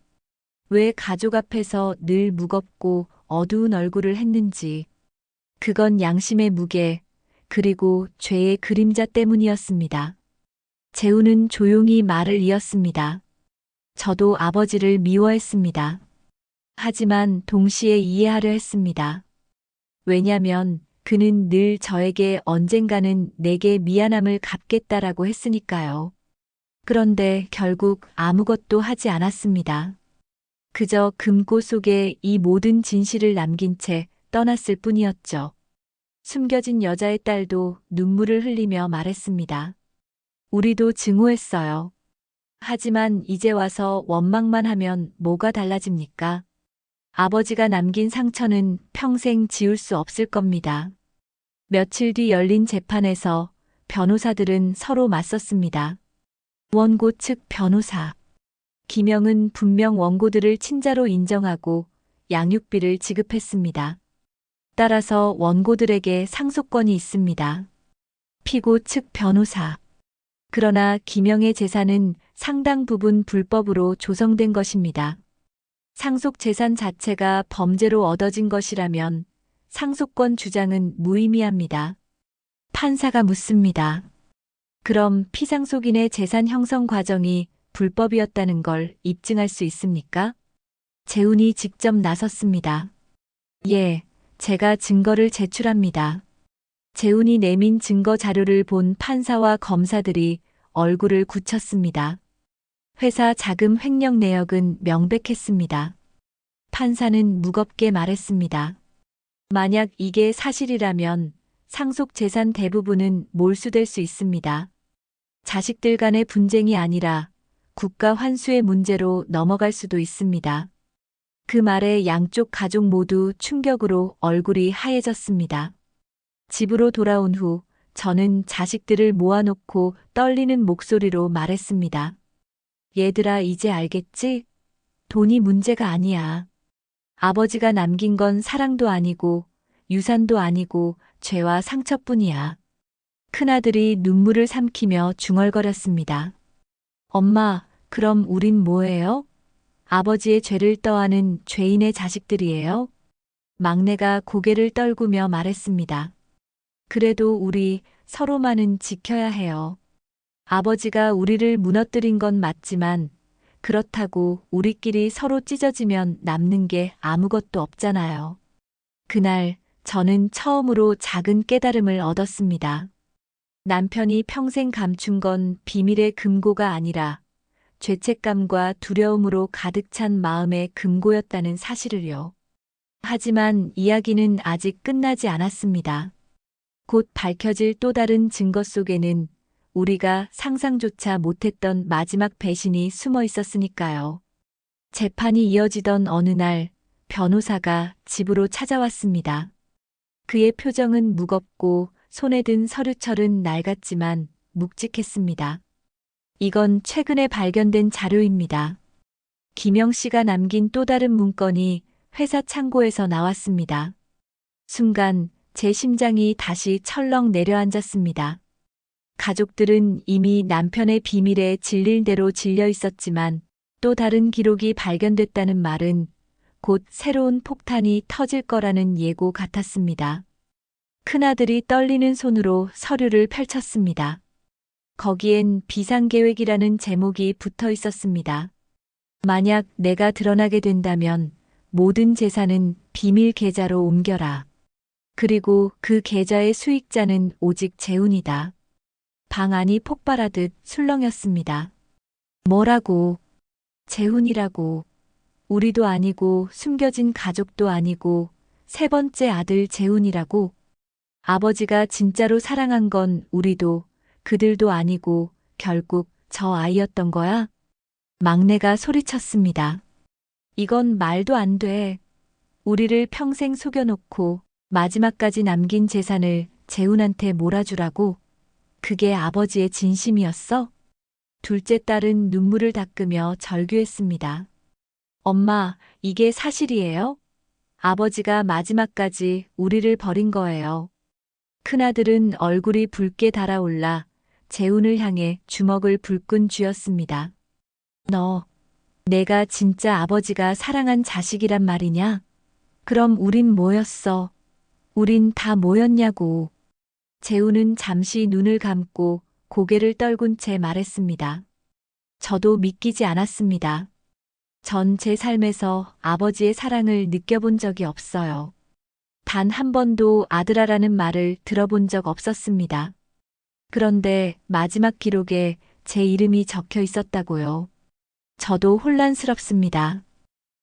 왜 가족 앞에서 늘 무겁고 어두운 얼굴을 했는지, 그건 양심의 무게, 그리고 죄의 그림자 때문이었습니다. 재우는 조용히 말을 이었습니다. 저도 아버지를 미워했습니다. 하지만 동시에 이해하려 했습니다. 왜냐면 그는 늘 저에게 언젠가는 내게 미안함을 갚겠다라고 했으니까요. 그런데 결국 아무것도 하지 않았습니다. 그저 금고 속에 이 모든 진실을 남긴 채 떠났을 뿐이었죠. 숨겨진 여자의 딸도 눈물을 흘리며 말했습니다. 우리도 증오했어요. 하지만 이제 와서 원망만 하면 뭐가 달라집니까? 아버지가 남긴 상처는 평생 지울 수 없을 겁니다. 며칠 뒤 열린 재판에서 변호사들은 서로 맞섰습니다. 원고 측 변호사. 김영은 분명 원고들을 친자로 인정하고 양육비를 지급했습니다. 따라서 원고들에게 상속권이 있습니다. 피고 측 변호사. 그러나 김영의 재산은 상당 부분 불법으로 조성된 것입니다. 상속 재산 자체가 범죄로 얻어진 것이라면 상속권 주장은 무의미합니다. 판사가 묻습니다. 그럼 피상속인의 재산 형성 과정이 불법이었다는 걸 입증할 수 있습니까? 재훈이 직접 나섰습니다. 예, 제가 증거를 제출합니다. 재훈이 내민 증거 자료를 본 판사와 검사들이 얼굴을 굳혔습니다. 회사 자금 횡령 내역은 명백했습니다. 판사는 무겁게 말했습니다. 만약 이게 사실이라면 상속 재산 대부분은 몰수될 수 있습니다. 자식들 간의 분쟁이 아니라 국가 환수의 문제로 넘어갈 수도 있습니다. 그 말에 양쪽 가족 모두 충격으로 얼굴이 하얘졌습니다. 집으로 돌아온 후 저는 자식들을 모아놓고 떨리는 목소리로 말했습니다. 얘들아, 이제 알겠지? 돈이 문제가 아니야. 아버지가 남긴 건 사랑도 아니고 유산도 아니고 죄와 상처뿐이야. 큰아들이 눈물을 삼키며 중얼거렸습니다. 엄마, 그럼 우린 뭐예요? 아버지의 죄를 떠안은 죄인의 자식들이에요? 막내가 고개를 떨구며 말했습니다. 그래도 우리 서로만은 지켜야 해요. 아버지가 우리를 무너뜨린 건 맞지만 그렇다고 우리끼리 서로 찢어지면 남는 게 아무것도 없잖아요. 그날 저는 처음으로 작은 깨달음을 얻었습니다. 남편이 평생 감춘 건 비밀의 금고가 아니라 죄책감과 두려움으로 가득 찬 마음의 금고였다는 사실을요. 하지만 이야기는 아직 끝나지 않았습니다. 곧 밝혀질 또 다른 증거 속에는 우리가 상상조차 못했던 마지막 배신이 숨어 있었으니까요. 재판이 이어지던 어느 날 변호사가 집으로 찾아왔습니다. 그의 표정은 무겁고 손에 든 서류철은 낡았지만 묵직했습니다. 이건 최근에 발견된 자료입니다. 김영 씨가 남긴 또 다른 문건이 회사 창고에서 나왔습니다. 순간 제 심장이 다시 철렁 내려앉았습니다. 가족들은 이미 남편의 비밀에 질릴 대로 질려 있었지만 또 다른 기록이 발견됐다는 말은 곧 새로운 폭탄이 터질 거라는 예고 같았습니다. 큰아들이 떨리는 손으로 서류를 펼쳤습니다. 거기엔 비상계획이라는 제목이 붙어 있었습니다. 만약 내가 드러나게 된다면 모든 재산은 비밀 계좌로 옮겨라. 그리고 그 계좌의 수익자는 오직 재훈이다. 방 안이 폭발하듯 술렁였습니다. 뭐라고? 재훈이라고. 우리도 아니고 숨겨진 가족도 아니고 세 번째 아들 재훈이라고. 아버지가 진짜로 사랑한 건 우리도 그들도 아니고 결국 저 아이였던 거야? 막내가 소리쳤습니다. 이건 말도 안 돼. 우리를 평생 속여놓고 마지막까지 남긴 재산을 재훈한테 몰아주라고? 그게 아버지의 진심이었어? 둘째 딸은 눈물을 닦으며 절규했습니다. 엄마, 이게 사실이에요? 아버지가 마지막까지 우리를 버린 거예요. 큰아들은 얼굴이 붉게 달아올라 재훈을 향해 주먹을 불끈 쥐었습니다. 너, 내가 진짜 아버지가 사랑한 자식이란 말이냐? 그럼 우린 뭐였어? 우린 다 뭐였냐고. 재훈은 잠시 눈을 감고 고개를 떨군 채 말했습니다. 저도 믿기지 않았습니다. 전 제 삶에서 아버지의 사랑을 느껴본 적이 없어요. 단 한 번도 아들아라는 말을 들어본 적 없었습니다. 그런데 마지막 기록에 제 이름이 적혀 있었다고요. 저도 혼란스럽습니다.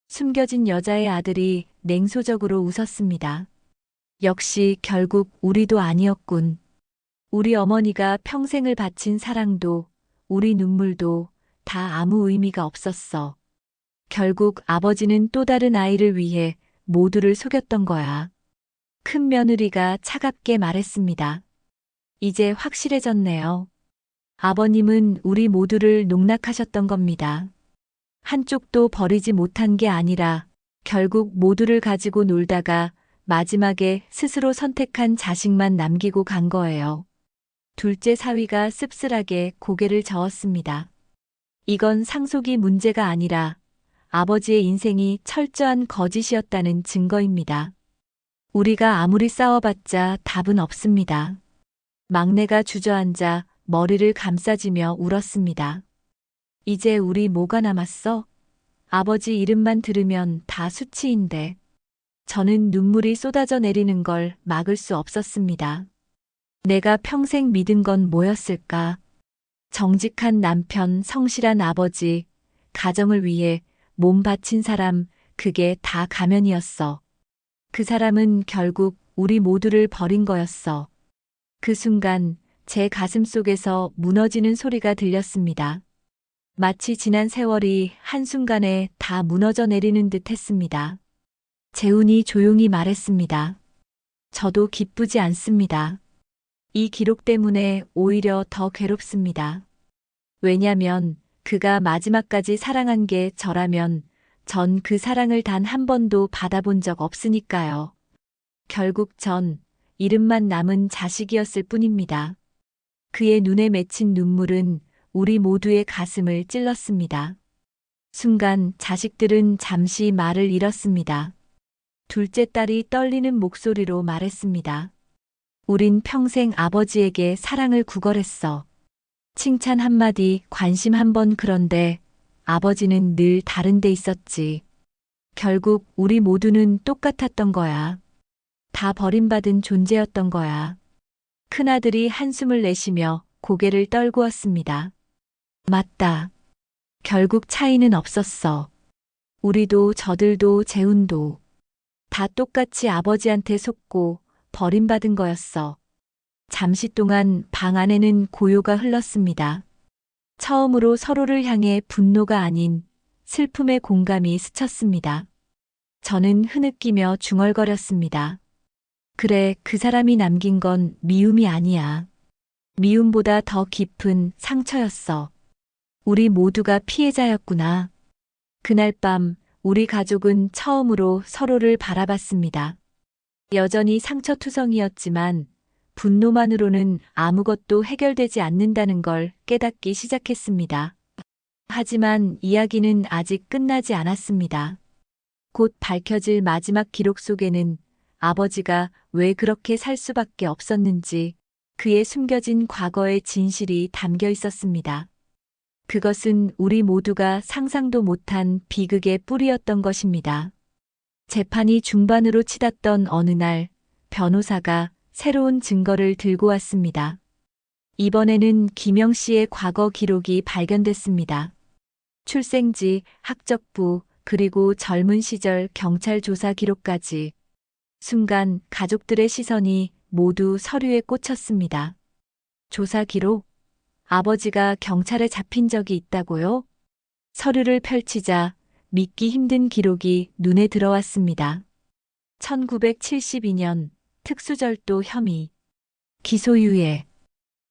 숨겨진 여자의 아들이 냉소적으로 웃었습니다. 역시 결국 우리도 아니었군. 우리 어머니가 평생을 바친 사랑도 우리 눈물도 다 아무 의미가 없었어. 결국 아버지는 또 다른 아이를 위해 모두를 속였던 거야. 큰 며느리가 차갑게 말했습니다. 이제 확실해졌네요. 아버님은 우리 모두를 농락하셨던 겁니다. 한쪽도 버리지 못한 게 아니라 결국 모두를 가지고 놀다가 마지막에 스스로 선택한 자식만 남기고 간 거예요. 둘째 사위가 씁쓸하게 고개를 저었습니다. 이건 상속이 문제가 아니라 아버지의 인생이 철저한 거짓이었다는 증거입니다. 우리가 아무리 싸워봤자 답은 없습니다. 막내가 주저앉아 머리를 감싸지며 울었습니다. 이제 우리 뭐가 남았어? 아버지 이름만 들으면 다 수치인데. 저는 눈물이 쏟아져 내리는 걸 막을 수 없었습니다. 내가 평생 믿은 건 뭐였을까? 정직한 남편, 성실한 아버지, 가정을 위해 몸 바친 사람, 그게 다 가면이었어. 그 사람은 결국 우리 모두를 버린 거였어. 그 순간 제 가슴 속에서 무너지는 소리가 들렸습니다. 마치 지난 세월이 한순간에 다 무너져 내리는 듯 했습니다. 재훈이 조용히 말했습니다. 저도 기쁘지 않습니다. 이 기록 때문에 오히려 더 괴롭습니다. 왜냐면 그가 마지막까지 사랑한 게 저라면 전 그 사랑을 단 한 번도 받아본 적 없으니까요. 결국 전 이름만 남은 자식이었을 뿐입니다. 그의 눈에 맺힌 눈물은 우리 모두의 가슴을 찔렀습니다. 순간 자식들은 잠시 말을 잃었습니다. 둘째 딸이 떨리는 목소리로 말했습니다. 우린 평생 아버지에게 사랑을 구걸했어. 칭찬 한마디, 관심 한 번 그런데 아버지는 늘 다른 데 있었지. 결국 우리 모두는 똑같았던 거야. 다 버림받은 존재였던 거야. 큰아들이 한숨을 내쉬며 고개를 떨구었습니다. 맞다. 결국 차이는 없었어. 우리도 저들도 재훈도 다 똑같이 아버지한테 속고 버림받은 거였어. 잠시 동안 방 안에는 고요가 흘렀습니다. 처음으로 서로를 향해 분노가 아닌 슬픔의 공감이 스쳤습니다. 저는 흐느끼며 중얼거렸습니다. 그래, 그 사람이 남긴 건 미움이 아니야. 미움보다 더 깊은 상처였어. 우리 모두가 피해자였구나. 그날 밤 우리 가족은 처음으로 서로를 바라봤습니다. 여전히 상처투성이었지만 분노만으로는 아무것도 해결되지 않는다는 걸 깨닫기 시작했습니다. 하지만 이야기는 아직 끝나지 않았습니다. 곧 밝혀질 마지막 기록 속에는 아버지가 왜 그렇게 살 수밖에 없었는지 그의 숨겨진 과거의 진실이 담겨 있었습니다. 그것은 우리 모두가 상상도 못한 비극의 뿌리였던 것입니다. 재판이 중반으로 치닫던 어느 날 변호사가 새로운 증거를 들고 왔습니다. 이번에는 김영 씨의 과거 기록이 발견됐습니다. 출생지, 학적부, 그리고 젊은 시절 경찰 조사 기록까지. 순간 가족들의 시선이 모두 서류에 꽂혔습니다. 조사 기록? 아버지가 경찰에 잡힌 적이 있다고요? 서류를 펼치자 믿기 힘든 기록이 눈에 들어왔습니다. 1972년 특수절도 혐의, 기소유예.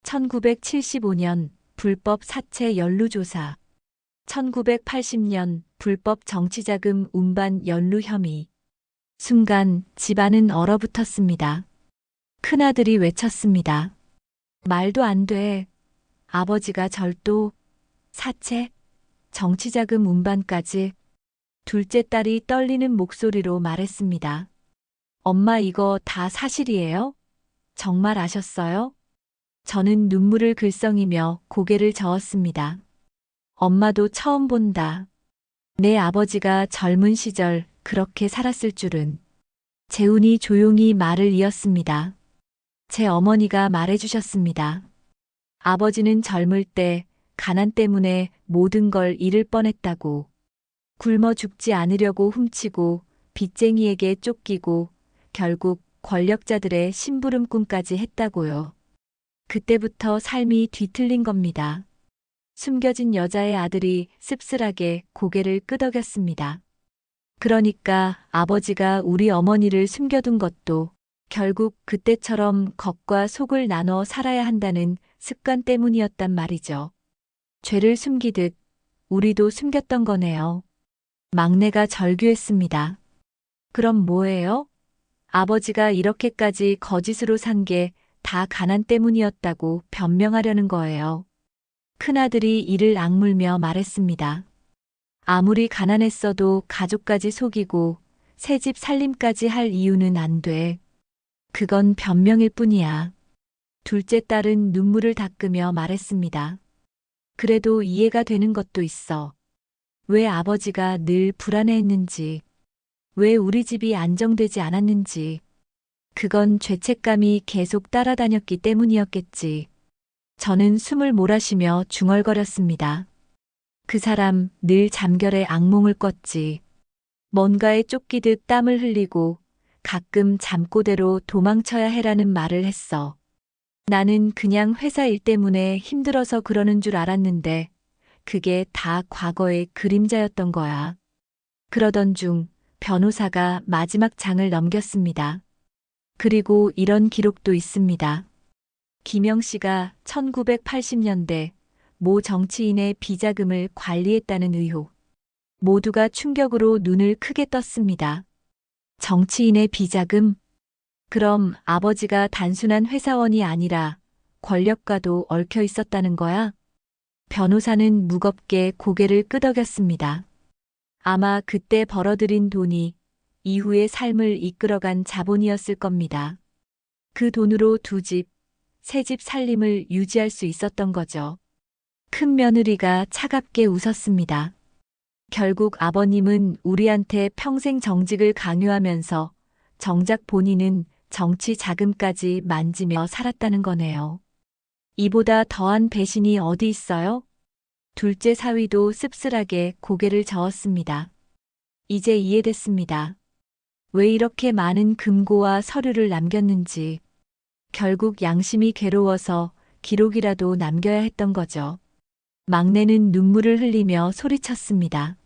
1975년 불법 사채 연루조사. 1980년 불법 정치자금 운반 연루 혐의. 순간 집안은 얼어붙었습니다. 큰아들이 외쳤습니다. 말도 안 돼. 아버지가 절도, 사채, 정치자금 운반까지. 둘째 딸이 떨리는 목소리로 말했습니다. 엄마, 이거 다 사실이에요? 정말 아셨어요? 저는 눈물을 글썽이며 고개를 저었습니다. 엄마도 처음 본다. 내 아버지가 젊은 시절 그렇게 살았을 줄은. 재훈이 조용히 말을 이었습니다. 제 어머니가 말해주셨습니다. 아버지는 젊을 때 가난 때문에 모든 걸 잃을 뻔했다고. 굶어 죽지 않으려고 훔치고 빚쟁이에게 쫓기고 결국 권력자들의 심부름꾼까지 했다고요. 그때부터 삶이 뒤틀린 겁니다. 숨겨진 여자의 아들이 씁쓸하게 고개를 끄덕였습니다. 그러니까 아버지가 우리 어머니를 숨겨둔 것도 결국 그때처럼 겉과 속을 나눠 살아야 한다는 습관 때문이었단 말이죠. 죄를 숨기듯 우리도 숨겼던 거네요. 막내가 절규했습니다. 그럼 뭐예요? 아버지가 이렇게까지 거짓으로 산 게 다 가난 때문이었다고 변명하려는 거예요. 큰아들이 이를 악물며 말했습니다. 아무리 가난했어도 가족까지 속이고 새집 살림까지 할 이유는 안 돼. 그건 변명일 뿐이야. 둘째 딸은 눈물을 닦으며 말했습니다. 그래도 이해가 되는 것도 있어. 왜 아버지가 늘 불안해했는지, 왜 우리 집이 안정되지 않았는지. 그건 죄책감이 계속 따라다녔기 때문이었겠지. 저는 숨을 몰아쉬며 중얼거렸습니다. 그 사람 늘 잠결에 악몽을 꿨지. 뭔가에 쫓기듯 땀을 흘리고 가끔 잠꼬대로 도망쳐야 해라는 말을 했어. 나는 그냥 회사 일 때문에 힘들어서 그러는 줄 알았는데 그게 다 과거의 그림자였던 거야. 그러던 중 변호사가 마지막 장을 넘겼습니다. 그리고 이런 기록도 있습니다. 김영 씨가 1980년대 모 정치인의 비자금을 관리했다는 의혹. 모두가 충격으로 눈을 크게 떴습니다. 정치인의 비자금? 그럼 아버지가 단순한 회사원이 아니라 권력과도 얽혀 있었다는 거야? 변호사는 무겁게 고개를 끄덕였습니다. 아마 그때 벌어들인 돈이 이후의 삶을 이끌어간 자본이었을 겁니다. 그 돈으로 두 집, 새 집 살림을 유지할 수 있었던 거죠. 큰 며느리가 차갑게 웃었습니다. 결국 아버님은 우리한테 평생 정직을 강요하면서 정작 본인은 정치 자금까지 만지며 살았다는 거네요. 이보다 더한 배신이 어디 있어요? 둘째 사위도 씁쓸하게 고개를 저었습니다. 이제 이해됐습니다. 왜 이렇게 많은 금고와 서류를 남겼는지. 결국 양심이 괴로워서 기록이라도 남겨야 했던 거죠. 막내는 눈물을 흘리며 소리쳤습니다.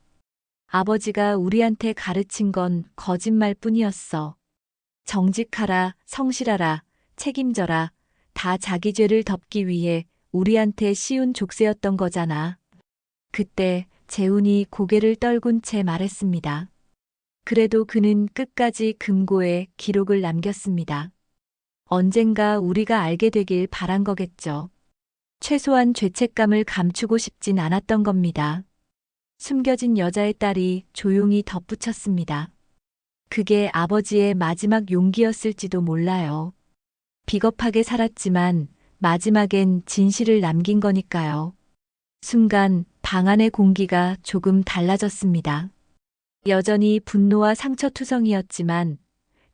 아버지가 우리한테 가르친 건 거짓말뿐이었어. 정직하라, 성실하라, 책임져라. 다 자기 죄를 덮기 위해 우리한테 씌운 족쇄였던 거잖아. 그때 재훈이 고개를 떨군 채 말했습니다. 그래도 그는 끝까지 금고에 기록을 남겼습니다. 언젠가 우리가 알게 되길 바란 거겠죠. 최소한 죄책감을 감추고 싶진 않았던 겁니다. 숨겨진 여자의 딸이 조용히 덧붙였습니다. 그게 아버지의 마지막 용기였을지도 몰라요. 비겁하게 살았지만 마지막엔 진실을 남긴 거니까요. 순간 방 안의 공기가 조금 달라졌습니다. 여전히 분노와 상처투성이었지만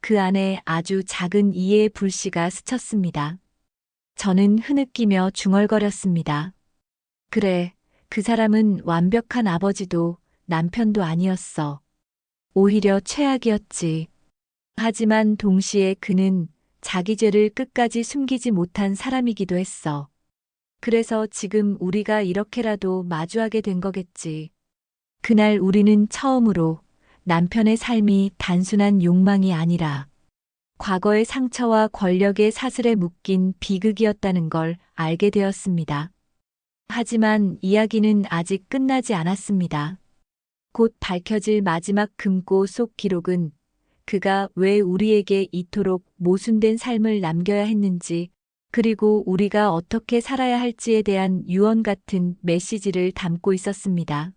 그 안에 아주 작은 이해의 불씨가 스쳤습니다. 저는 흐느끼며 중얼거렸습니다. 그래, 그 사람은 완벽한 아버지도 남편도 아니었어. 오히려 최악이었지. 하지만 동시에 그는 자기 죄를 끝까지 숨기지 못한 사람이기도 했어. 그래서 지금 우리가 이렇게라도 마주하게 된 거겠지. 그날 우리는 처음으로 남편의 삶이 단순한 욕망이 아니라 과거의 상처와 권력의 사슬에 묶인 비극이었다는 걸 알게 되었습니다. 하지만 이야기는 아직 끝나지 않았습니다. 곧 밝혀질 마지막 금고 속 기록은 그가 왜 우리에게 이토록 모순된 삶을 남겨야 했는지, 그리고 우리가 어떻게 살아야 할지에 대한 유언 같은 메시지를 담고 있었습니다.